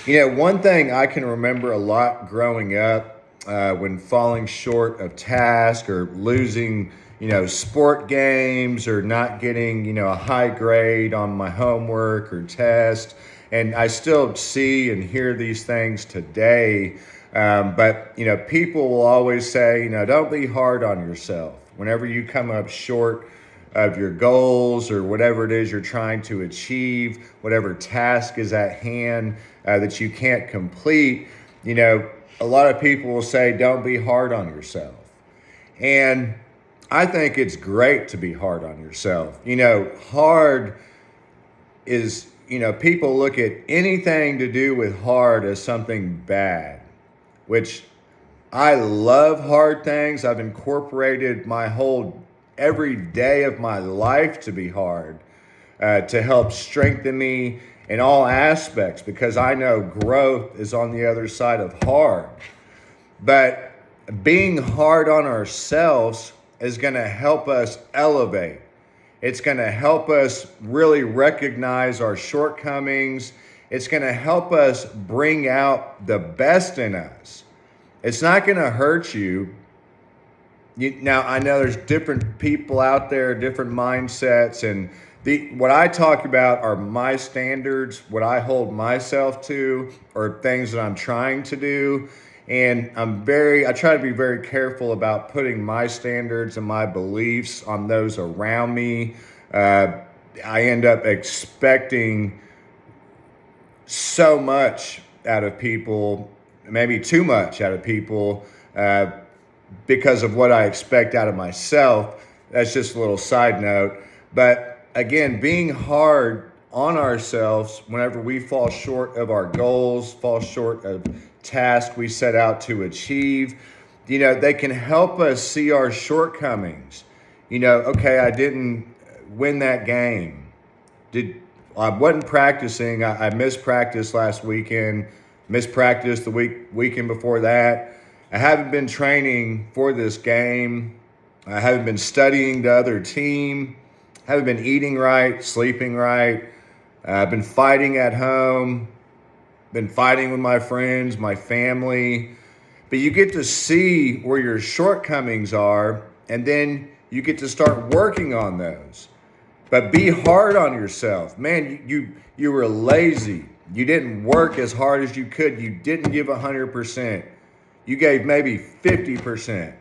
One thing I can remember a lot growing up when falling short of task or losing, sport games or not getting, a high grade on my homework or test. And I still see and hear these things today. But people will always say, don't be hard on yourself. Whenever you come up short of your goals or whatever it is you're trying to achieve, whatever task is at hand that you can't complete, a lot of people will say, don't be hard on yourself. And I think it's great to be hard on yourself. Hard is, people look at anything to do with hard as something bad, which I love hard things. I've incorporated my whole every day of my life to be hard, to help strengthen me in all aspects, because I know growth is on the other side of hard. But being hard on ourselves is going to help us elevate. It's going to help us really recognize our shortcomings. It's going to help us bring out the best in us. It's not going to hurt you. Now, I know there's different people out there, different mindsets, and what I talk about are my standards, what I hold myself to, or things that I'm trying to do. And I try to be very careful about putting my standards and my beliefs on those around me. I end up expecting so much out of people, maybe too much out of people, because of what I expect out of myself. That's just a little side note. But again, being hard on ourselves whenever we fall short of our goals, fall short of tasks we set out to achieve, they can help us see our shortcomings. Okay, I didn't win that game. I wasn't practicing. I missed practice last weekend, missed practice the weekend before that. I haven't been training for this game. I haven't been studying the other team. I haven't been eating right, sleeping right. I've been fighting at home, been fighting with my friends, my family. But you get to see where your shortcomings are, and then you get to start working on those. But be hard on yourself. Man, you were lazy. You didn't work as hard as you could. You didn't give 100%. You gave maybe 50%.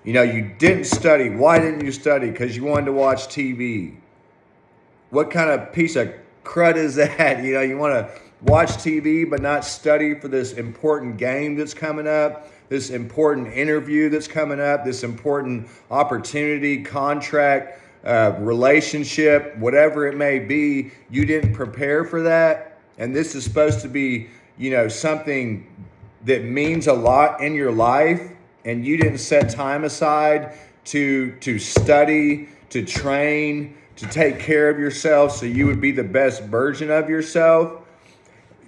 You didn't study. Why didn't you study? Because you wanted to watch TV. What kind of piece of crud is that? You want to watch TV but not study for this important game that's coming up, this important interview that's coming up, this important opportunity, contract, relationship, whatever it may be. You didn't prepare for that. And this is supposed to be, something that means a lot in your life, and you didn't set time aside to study, to train, to take care of yourself so you would be the best version of yourself.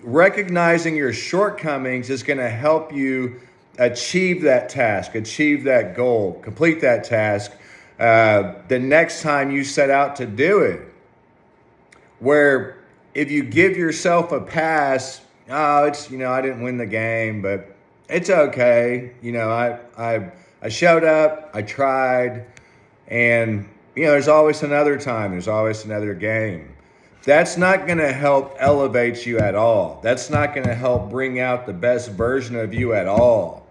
Recognizing your shortcomings is going to help you achieve that task, achieve that goal, complete that task the next time you set out to do it. Where if you give yourself a pass, I didn't win the game, but it's okay. I showed up, I tried, and there's always another time, there's always another game. That's not going to help elevate you at all. That's not going to help bring out the best version of you at all.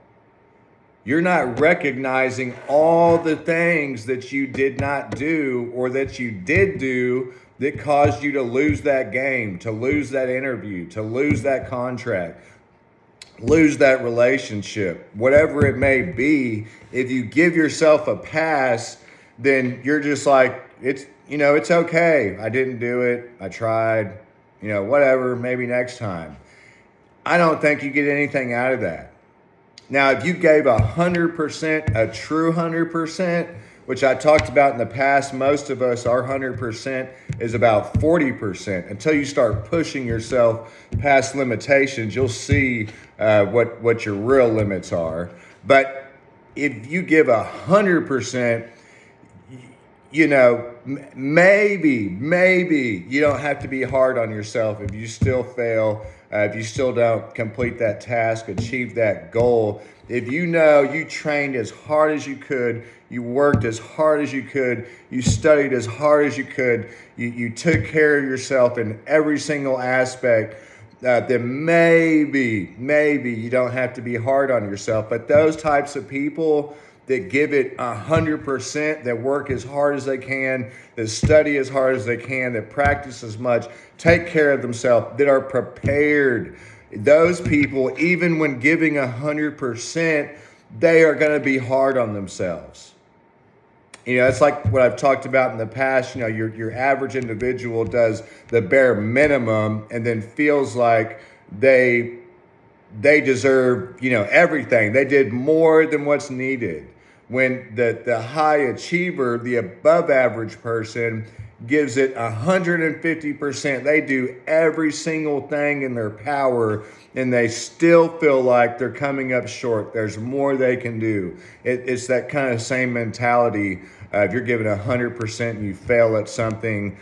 You're not recognizing all the things that you did not do or that you did do that caused you to lose that game, to lose that interview, to lose that contract, lose that relationship, whatever it may be. If you give yourself a pass, then you're just like, it's okay. I didn't do it. I tried, whatever, maybe next time. I don't think you get anything out of that. Now, if you gave 100%, a true 100%, which I talked about in the past, most of us, our 100% is about 40%. Until you start pushing yourself past limitations, you'll see what your real limits are. But if you give 100%, maybe you don't have to be hard on yourself if you still fail if you still don't complete that task, achieve that goal. If you know you trained as hard as you could, you worked as hard as you could, you studied as hard as you could, you took care of yourself in every single aspect, then maybe you don't have to be hard on yourself. But those types of people that give it 100%, that work as hard as they can, that study as hard as they can, that practice as much, take care of themselves, that are prepared. Those people, even when giving 100%, they are going to be hard on themselves. You know, it's like what I've talked about in the past. You know, your average individual does the bare minimum and then feels like they deserve, you know, everything. They did more than what's needed. When the high achiever, the above average person, gives it 150%, they do every single thing in their power, and they still feel like they're coming up short. There's more they can do. It's that kind of same mentality. If you're giving 100% and you fail at something,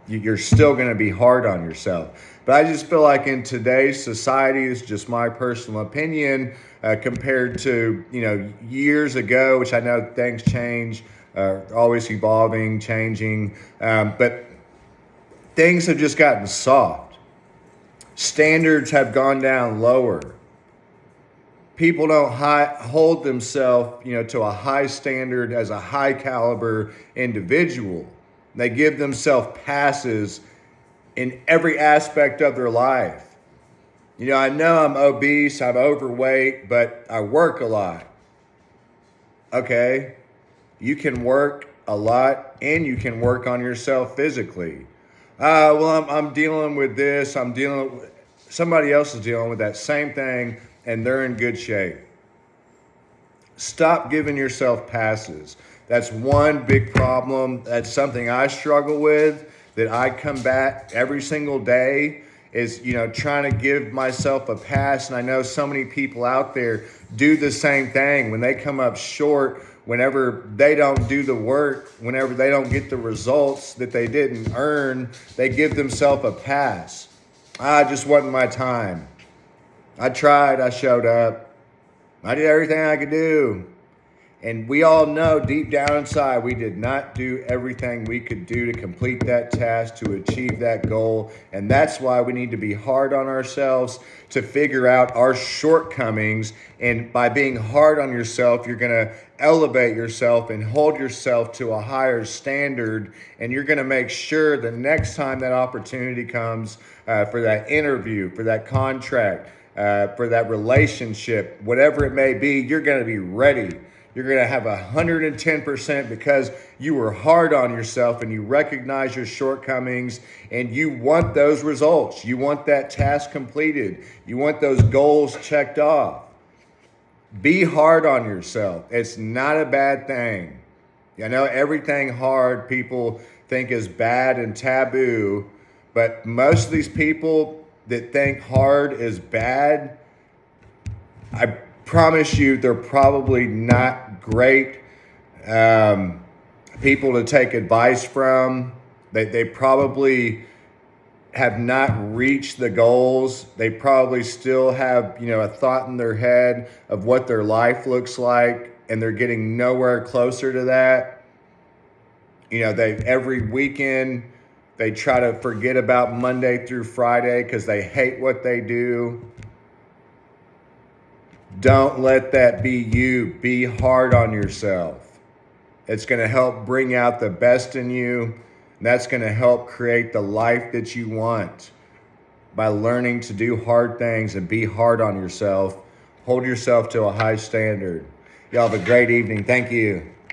you're still going to be hard on yourself. But I just feel like in today's society, it's just my personal opinion, compared to, you know, years ago, which I know things change, always evolving, changing, but things have just gotten soft. Standards have gone down lower. People don't hold themselves, you know, to a high standard as a high caliber individual. They give themselves passes in every aspect of their life. You know I'm obese, I'm overweight, but I work a lot. Okay, you can work a lot and you can work on yourself physically. Well, I'm dealing with this, somebody else is dealing with that same thing and they're in good shape. Stop giving yourself passes. That's one big problem. That's something I struggle with, that I combat every single day, is, you know, trying to give myself a pass. And I know so many people out there do the same thing. When they come up short, whenever they don't do the work, whenever they don't get the results that they didn't earn, they give themselves a pass. Just wasn't my time. I tried, I showed up. I did everything I could do. And we all know deep down inside, we did not do everything we could do to complete that task, to achieve that goal. And that's why we need to be hard on ourselves, to figure out our shortcomings. And by being hard on yourself, you're going to elevate yourself and hold yourself to a higher standard. And you're going to make sure the next time that opportunity comes, for that interview, for that contract, for that relationship, whatever it may be, you're going to be ready. You're going to have 110% because you were hard on yourself and you recognize your shortcomings and you want those results. You want that task completed. You want those goals checked off. Be hard on yourself. It's not a bad thing. I know everything hard people think is bad and taboo, but most of these people that think hard is bad, I promise you they're probably not great people to take advice from. They probably have not reached the goals. They probably still have, you know, a thought in their head of what their life looks like, and they're getting nowhere closer to that. You know, every weekend they try to forget about Monday through Friday because they hate what they do. Don't let that be you. Be hard on yourself. It's going to help bring out the best in you. And that's going to help create the life that you want by learning to do hard things and be hard on yourself. Hold yourself to a high standard. Y'all have a great evening. Thank you.